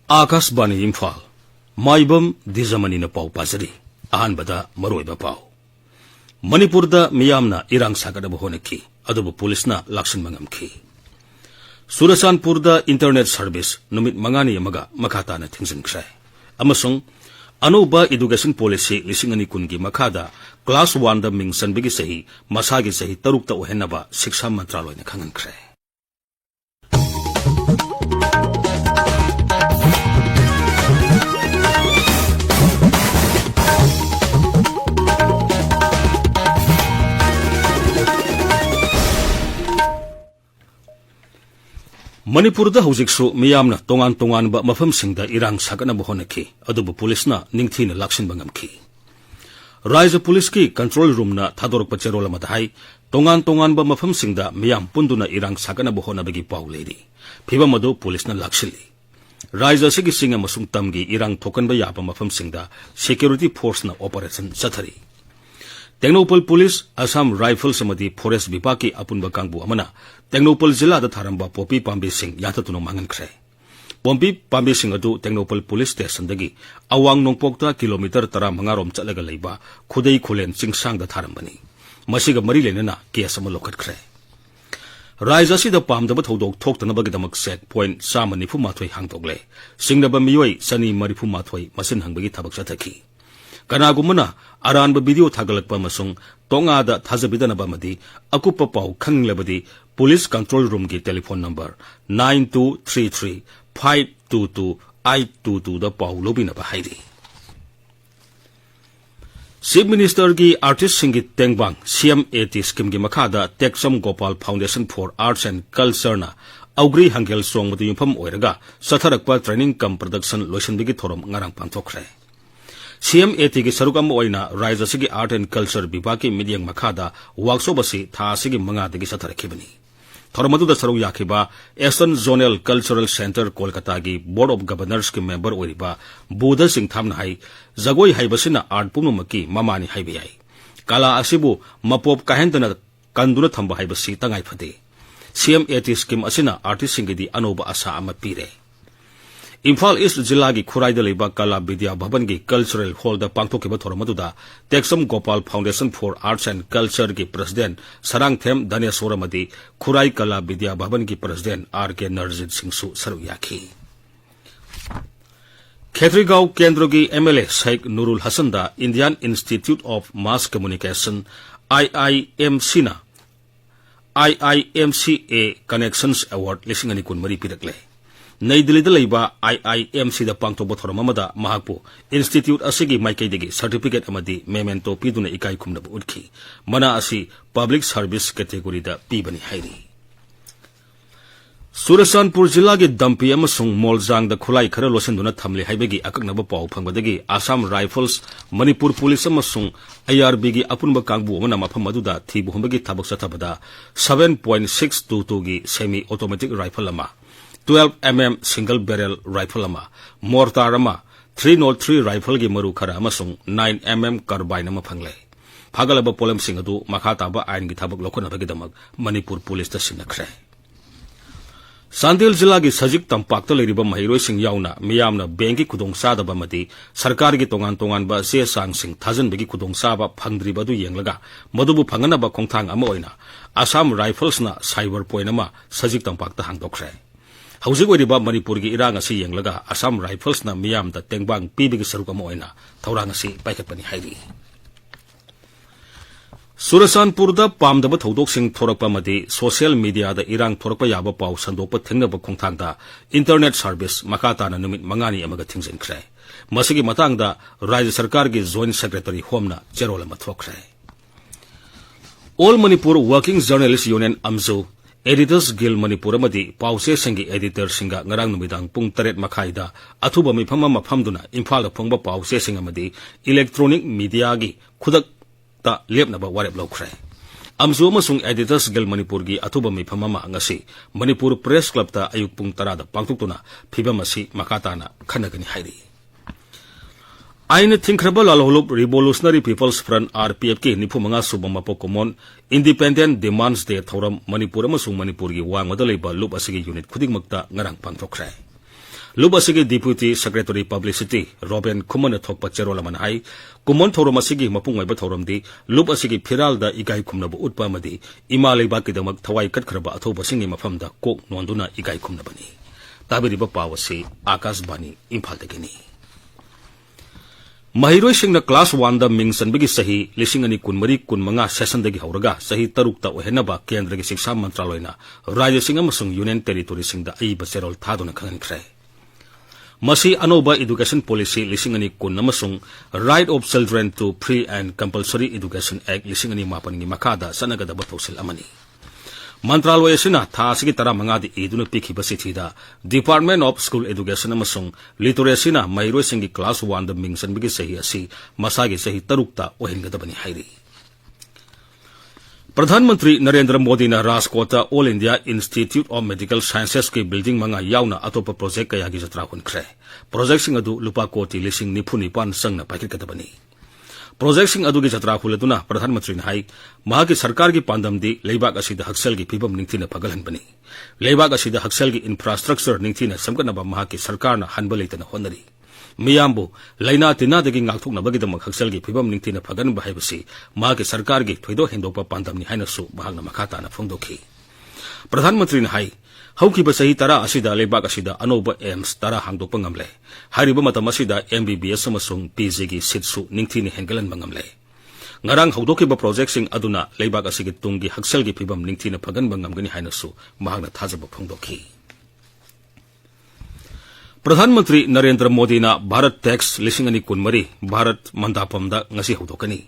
Akashbani Imphal Maibam Dwijamani na pau pasari ahanbada maroiba pau Manipurda miyamna irang sagadaba honaki adubu pulisna lakshin mangamki Surasanpurda internet service numit mangani yamaga makata na tingsinkray amasong anuba education policy lisingani kungi makada class 1 da mingsanbigi sahi masagi sahi tarukta ohenaba shiksha mantraloy na khangankray Manipurda hujiksu miyamna tongan ba mafamsingda irang saganaba honaki adubu pulisna ningthina lakshinba ngamki Raja Police ki control room na thadorokpa cherol amada hai tongan ba mafamsingda miyam punduna irang saganaba honabagi pau leiri phibam adu pulisna lakshili Raja sigi singa masung tamgi irang thokanba yaba mafamsingda security force na operation chathari Technopal Police, Assam Rifles amadi Forest Vipaki apunba kangbu amana Technopal Zilla da tharamba Popi Pambi Singh yatatuno mangankre. Popi Pambi Singh adu Technopal Police Station dagi awang nongpokta kilometer tara mangarom chatlaga leiba khudei khulen chingsang da tharambani. Masiga mari lenana case ama lokatkre. Raja si da pamdaba thodok thoktanabagi damak set point samani fu mathoi hangdogle. Singnaba miyoi sani marifu mathoi masin hangbagi thabak chathaki. Kanagumana aranba video thagalakpa masung tonga da thazabidanaba madi akupa pau khanglabadi police control room ki telephone number 9233522822 da pau lobinaba hairi Chief Minister ki artist singit tengbang CM80 scheme ki makhada Texam Gopal Foundation for Arts and Culture na augri hangel song madu yumpham oiraga satharakpa training cum production loisanbigi thorom ngarang panthokre CM80 ki sarukam oina Raja sigi art and culture bibaki midyang makhada workshop asi tha sigi manga dagi satharakibani thormadu da saruk yakhiba Eastern Zonal Cultural Center Kolkata gi Board of Governors ki member oiriba Buddha Chingtham na hai jagoi haibasina art pumumaki mamani haibiyai kala asibu mapop kahendana kanduna thamba haibasi tangai phade CM80 scheme asina artist singidi anoba asa ama pire Imphal East Jilla ki Khuraida leiba Kala Vidya Bhavan ki Cultural Hall da pangthokiba thoramaduda Texam Gopal Foundation for Arts and Culture ki President Sarangthem Dhaneswaramadi Khurai Kala Vidya Bhavan ki President R.K. Narjit Singh su saru yakhi Khetrigao Kendra ki MLA Sheikh Nurul Hasan da Indian Institute of Mass Communication IIMCA Connections Award lisingani kun mari pirakle Nai Delhi da leiba IIMC da pangtokba thoramamada mahakpu institute asigi maikaidagi certificate amadi memento piduna ikai khumnaba utkhi mana asi public service category da pibani hairi Surasanpur Jilla gi Dampi amasung Moljang da khulai khara losenduna thamle haibagi akaknaba pau phangbadagi Assam Rifles Manipur Police amasung IRB gi apunba kangbu amana mafam aduda thibu humbagi thabak sathabada 7.622 gi semi automatic rifle ama 12mm single barrel rifle ama mortar ama 303 rifle gi maru khara amasung 9mm carbine ama phangle phagalaba polam sing adu makhata ba ain gi thabak lokhona bagi damak Manipur Police ta sinakre Sandil Jilla gi Sajik Tampakta leiriba mahiroi sing yauna miyamna bengi khudong sada ba madi sarkar gi tongan ba se sang sing thajan bagi khudong sa ba phangdri ba du yenglaga madubu phangana ba khongthang ama oina Assam Rifles na cyber point ama Sajik Tampakta hangdokre Haujik oiriba Manipur gi irang asi yenglaga Assam Rifles na miyam da tengbang pibigi sarukam oina thaurang asi paikatpani hairi Surasanpur da pamdaba thodok sing thorakpa madi social media da irang thorakpa yaba pau sandokpa thengnaba khongthang da internet service makata na numit mangani amaga thingjenkre masigi matang da Rajya Sarkar gi Joint Secretary Home na cherola mathokre All Manipur Working Journalists Union Amzu Editors Guild Manipur amadi pause sangi editor singa ngarang numidang pung 8 makhaida athuba mifam mafamduna Imphal da phongba pause singa amadi electronic media gi khudak ta lepnaba warep lokre amzu amasung Editors Guild Manipur gi athuba mifam ngasi Manipur Press Club ta ayuk pung 10 da pangtuktuna phibam asi makata na khanagani hairi Aina Thinkraba Lalholop Revolutionary People's Front RPF ki nifumanga subama pokomon Independent Demands Day thoram Manipur amasung Manipur gi wangmada leiba loop asigi unit khudingmakta ngarang pangthokre लुब असिगी deputy secretary publicity रोबेन खुमन थोकप चेरोल अमन हाई कुमन थोरम असिगी मपुंग ओइबा थोरमदी लुब असिगी फिरालदा इगाई खुमनब उटपा अमदी इमा लेबाकिदमक थवाई कटखरबा अथौबसिंगी मफमदा कोक नोंदुना इगाई खुमनबनी ताबिरिबा पावसी आकाशवाणी इम्फाल दगिनी महिरोई सिंगना क्लास 1 दा मिंग सनबगी सही 2024-25 सेशन दगी हौरगा सही 3 ता ओहेनबा केंद्र की शिक्षा मंत्रालयना राज्य सिंग अमसुंग यूनियन टेरिटोरी सिंगदा अईबा चेरोल थादुना खंगनख्रे मसी अनोबा एजुकेशन पॉलिसी 2019 अमसुंग right of children to free and compulsory education act 2005 की मखादा सनगदबा थौसिल अमनी मंत्रालय असिना था असिगी 15 इदुना पिखिबा चिठीदा डिपार्टमेंट ऑफ स्कूल एजुकेशन अमसुंग लिटरेसीना महिरोई सिंगी क्लास 1 दा मिंग सनबगी सही असि मसागी सही 3 ता ओहिनगदबनी हाइरी प्रधानमंत्री नरेंद्र मोदी ने राजकोटा all India institute of medical sciences की बिल्डिंग मंगा याउना अतोप प्रोजेक्ट कया की जत्रा हुनख्रे प्रोजेक्ट सिंग अदु लुपा कोटी 1994 संगना पाकिकदबनी प्रोजेक्ट सिंग अदु की जत्रा हुलदुना प्रधानमंत्री ने हाई महा की सरकार की पांदमदी लेबाक असिदा हक्सेल की फिबम निंगथिना फगलहनबनी लेबाक असिदा हक्सेल की इंफ्रास्ट्रक्चर निंगथिना समगनबा महा की सरकार ना हनबलेतना होनरी मियामबु लैना तिनादगी ngaktoknabagidamak हक्सेल की फिबम निंगथिना फगनबा हाइबसी महा की सरकार की थोइदो हेंदोपा पांदमनी हाइनसु महागना मखाताना फोंदोखी प्रधानमंत्री ने हाई हौकिबा सही 13 असिदा लेबाक असिदा अनोबा एम्स 13 हांगदोकपा ngamle हारिबा मतम असिदा MBBS अमसुंग PG की सीटसु निंगथिनि हेंगलन ngamle ngarang haudokiba project sing aduna leibak asigi tunggi haksel gi phibam ningthina phagan bangamgani hainasu mahagna thajaba phongdokhi प्रधानमंत्री नरेंद्र मोदी ना भारत टैक्स 2023 भारत मंदापमदा ngasi haudokani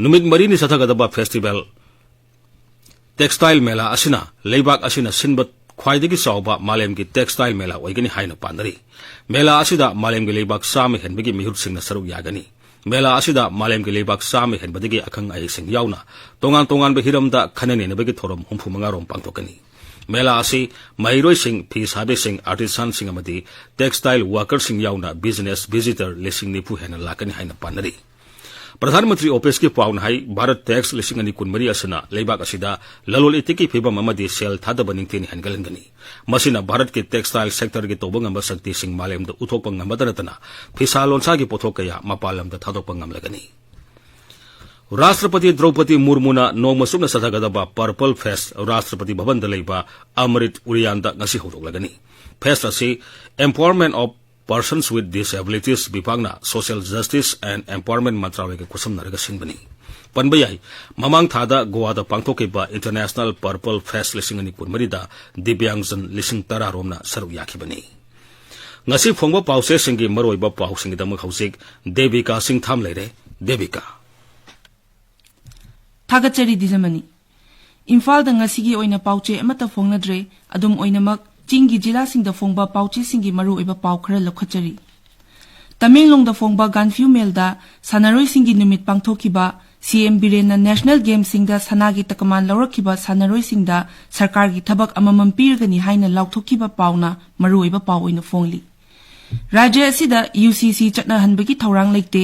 numit mari ni sathagada festival textile मेला असिना लेबाक असिना सिनबत ख्वाइदगी साउबा मालेम की टेक्सटाइल मेला ओइगनी हाइना पानरी मेला असिदा मालेम की लेबाक साम हेनबगी मिहुर सिंगना सरुक यागनी मेला असिदा मालेम की लेबाक साम हेनबदगी अखंग आई सिंग याउना तोंगान तोंगान बहिरमदा खननेनबगी थोरम हुमफु मंगारोम पांगथोकनी मेला असी महिरोई सिंग फी साबे सिंग आर्टिसान सिंग अमदी टेक्सटाइल वर्कर सिंग याउना बिजनेस विजिटर लिसिंग निफु हेना लाकनी हाइना पानरी प्रधानमंत्री ऑफिस की पाउन हाई भारत टैक्स 2023 असना लेबाक असिदा ललोल इतिकी फिबम अमदी सेल थादबा निंगथिनि हनगलंगनी मसिना भारत के टेक्सटाइल सेक्टर के तोबंगम शक्ति सिंग मालेम द उथोकपंग नमदरतना फिसा लोनसा की पोथोक कया मपालम द थादोकपंगम लगनी राष्ट्रपति द्रौपदी मुर्मुना नोमसुम सथगदबा पर्पल फेस्ट राष्ट्रपति भवन द लेबा अमृत उरियान द ngasi होदोकलगनी फेस्ट असि empowerment of Persons with disabilities विभागना सोशल जस्टिस एंड एम्पावरमेंट मंत्रालय के कुसम नरग सिंबनी पनबयाई ममांग थादा गोवादा पांगथोकेबा इंटरनेशनल पर्पल फेस्ट 2023 दा दिव्यांगजन 13 रोमना सरुक याखिबनी ngasi phongba pause singi maroiba pau singi damak hausik Devika Chingtham leire Devika Thagachari Dwijamani Imphal da ngasi gi oina pauche amata phongnadre adum oinamak Chingi jila sing da phongba pauche singi maru iba pau khara lokhachari Tamenglong da phongba ganfyu melda sanaroi singi numit pangthokiba CM Birena National Games singda sanagi takaman lawrakiba sanaroi singda sarkar gi thabak amamam pirgani haina lauthokiba pauna maru iba pau oina phongli Rajya asida UCC chatna hanbagi thaurang leite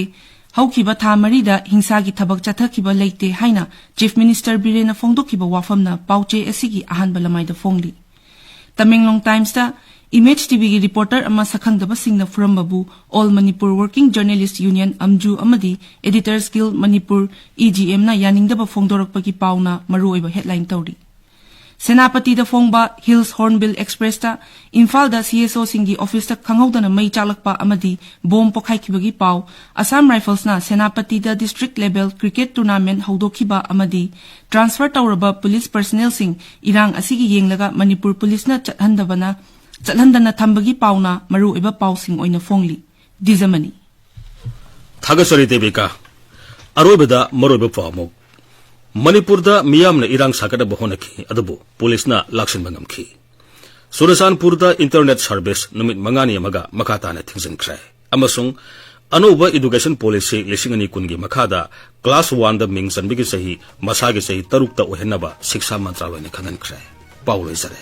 haukiba tha marida hingsa gi thabak chathakiba leite haina Chief Minister Birena phongdokiba wafamna pauche asigi ahanba lamai da phongli Tamenglong Times ta Image TV ki reporter ama sakhangdaba singna furambabu All Manipur Working Journalist Union Amju amadi Editors Guild Manipur EGM na yaningdaba phongdorakpa ki pauna maruoiba headline tawri Senapati da phongba Hills Hornbill Express ta Imphal da CSO singi office ta khanghaudana mai chalakpa amadi bomb pokhaikibagi pau Assam Rifles na Senapati da district level cricket tournament haudokhiba amadi transfer tawraba police personnel sing irang asigi yenglaga Manipur police na chathandana thambagi pauna maru eba pau sing oina phongli Dwijamani Thagasari Devika aroibada maroiba pawmok Manipur da miyam na irang sakada bahonaki adabu police na laksin bangamki Surasanpur da internet service numit mangani amaga makata na thingsin kray amasung Anuba education policy 2023 gi makhada class 1 da ming sanbigi sahi masagi sahi 3 ta ohenaba shiksha mantraloy ne khanan kray paulo isare